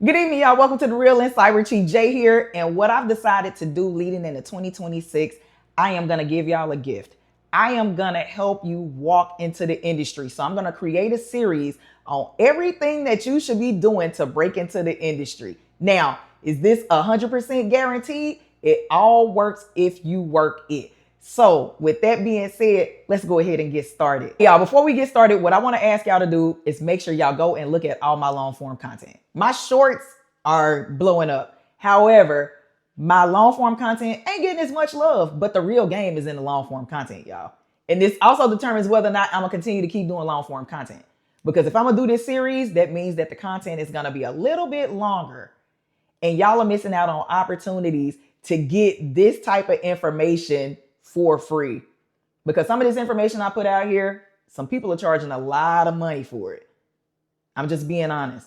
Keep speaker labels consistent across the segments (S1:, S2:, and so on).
S1: Good evening, y'all. Welcome to the Real in Cyber. Chief Jay here. And what I've decided to do leading into 2026, I am going to give y'all a gift. I am going to help you walk into the industry. So I'm going to create a series on everything that you should be doing to break into the industry. Now, is this 100% guaranteed? It all works if you work it. So with that being said, let's go ahead and get started. Y'all, before we get started, what I want to ask y'all to do is make sure y'all go and look at all my long form content. My shorts are blowing up. However, my long form content ain't getting as much love, but the real game is in the long form content, y'all. And this also determines whether or not I'm gonna continue to keep doing long form content. Because if I'm gonna do this series, that means that the content is gonna be a little bit longer. And y'all are missing out on opportunities to get this type of information for free. Because some of this information I put out here, some people are charging a lot of money for it. I'm just being honest.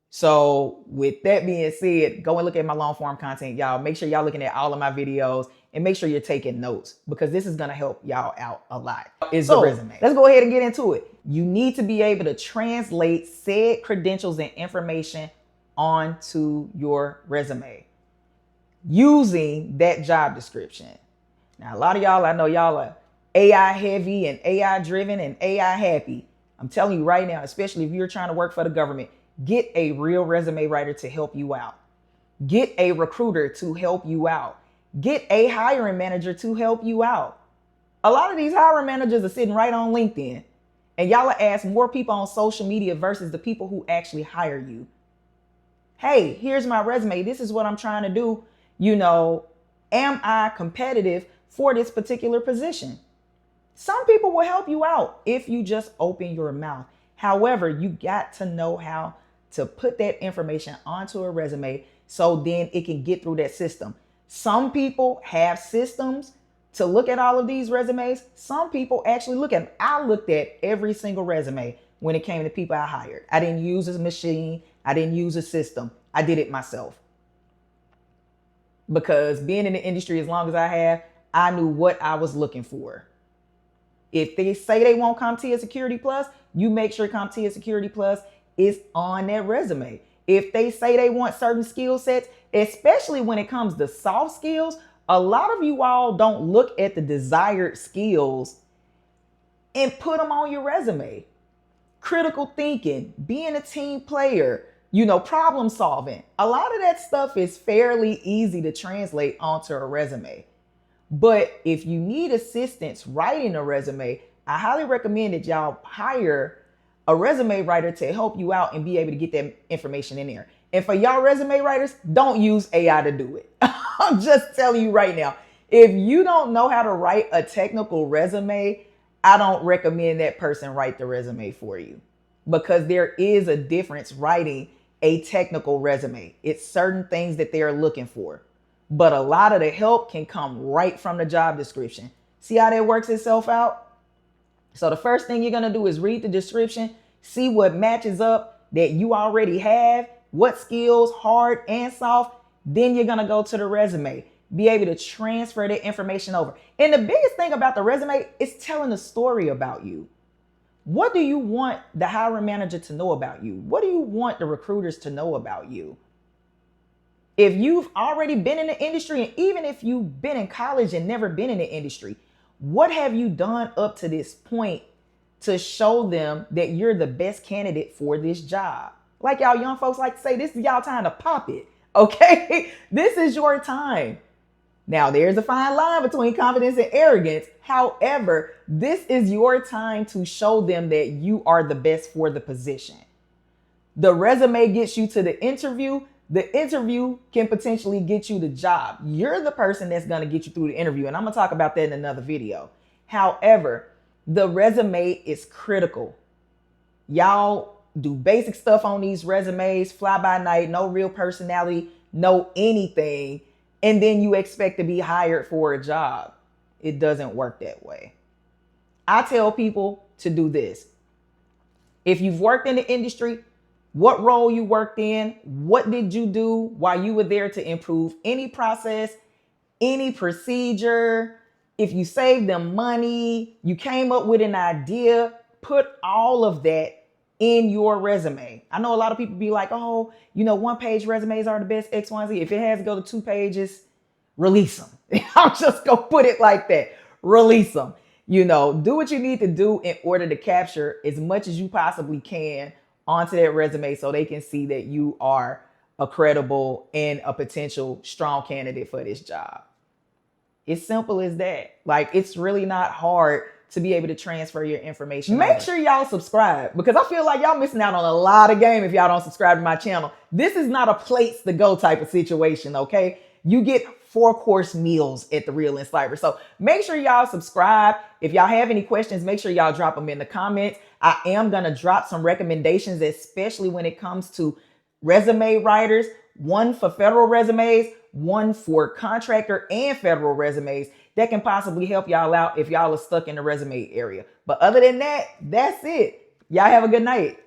S1: So with that being said, go and look at my long form content, y'all. Make sure y'all looking at all of my videos and make sure you're taking notes because this is going to help y'all out a lot. Is the resume. Let's go ahead and get into it. You need to be able to translate said credentials and information onto your resume using that job description. Now, a lot of y'all, I know y'all are AI heavy and AI driven and AI happy. I'm telling you right now, especially if you're trying to work for the government, get a real resume writer to help you out. Get a recruiter to help you out. Get a hiring manager to help you out. A lot of these hiring managers are sitting right on LinkedIn, and y'all are ask more people on social media versus the people who actually hire you. Hey, here's my resume. This is what I'm trying to do. Am I competitive for this particular position? Some people will help you out if you just open your mouth. However, you got to know how to put that information onto a resume so then it can get through that system. Some people have systems to look at all of these resumes. Some people actually look at them. I looked at every single resume when it came to people I hired. I didn't use a machine. I didn't use a system. I did it myself. Because being in the industry as long as I have, I knew what I was looking for. If they say they want CompTIA Security Plus, you make sure CompTIA Security Plus is on that resume. If they say they want certain skill sets, especially when it comes to soft skills, a lot of you all don't look at the desired skills and put them on your resume. Critical thinking, being a team player, problem solving. A lot of that stuff is fairly easy to translate onto a resume. But if you need assistance writing a resume, I highly recommend that y'all hire a resume writer to help you out and be able to get that information in there. And for y'all resume writers, don't use AI to do it. I'm just telling you right now, if you don't know how to write a technical resume, I don't recommend that person write the resume for you because there is a difference writing a technical resume. It's certain things that they're looking for. But a lot of the help can come right from the job description. See how that works itself out? So the first thing you're going to do is read the description, see what matches up that you already have, what skills, hard and soft. Then you're going to go to the resume, be able to transfer that information over. And the biggest thing about the resume is telling a story about you. What do you want the hiring manager to know about you? What do you want the recruiters to know about you? If you've already been in the industry, and even if you've been in college and never been in the industry, what have you done up to this point to show them that you're the best candidate for this job? Like y'all young folks like to say, this is y'all time to pop it, okay? This is your time. Now, there's a fine line between confidence and arrogance. However, this is your time to show them that you are the best for the position. The resume gets you to the interview. The interview can potentially get you the job. You're the person that's going to get you through the interview. And I'm going to talk about that in another video. However, the resume is critical. Y'all do basic stuff on these resumes, fly by night, no real personality, no anything. And then you expect to be hired for a job. It doesn't work that way. I tell people to do this. If you've worked in the industry, what role you worked in, what did you do while you were there to improve any process, any procedure, if you saved them money, you came up with an idea, put all of that in your resume. I know a lot of people be like, oh, one-page resumes are the best X, Y, Z. If it has to go to 2 pages, release them. I'm just going to put it like that. Release them. Do what you need to do in order to capture as much as you possibly can onto that resume so they can see that you are a credible and a potential strong candidate for this job. It's simple as that. Like, it's really not hard to be able to transfer your information. Make sure y'all subscribe, because I feel like y'all missing out on a lot of game if y'all don't subscribe to my channel. This is not a place to go type of situation, okay? You get 4-course meals at The Real in Cyber. So make sure y'all subscribe. If y'all have any questions, make sure y'all drop them in the comments. I am going to drop some recommendations, especially when it comes to resume writers, one for federal resumes, one for contractor and federal resumes that can possibly help y'all out if y'all are stuck in the resume area. But other than that, that's it. Y'all have a good night.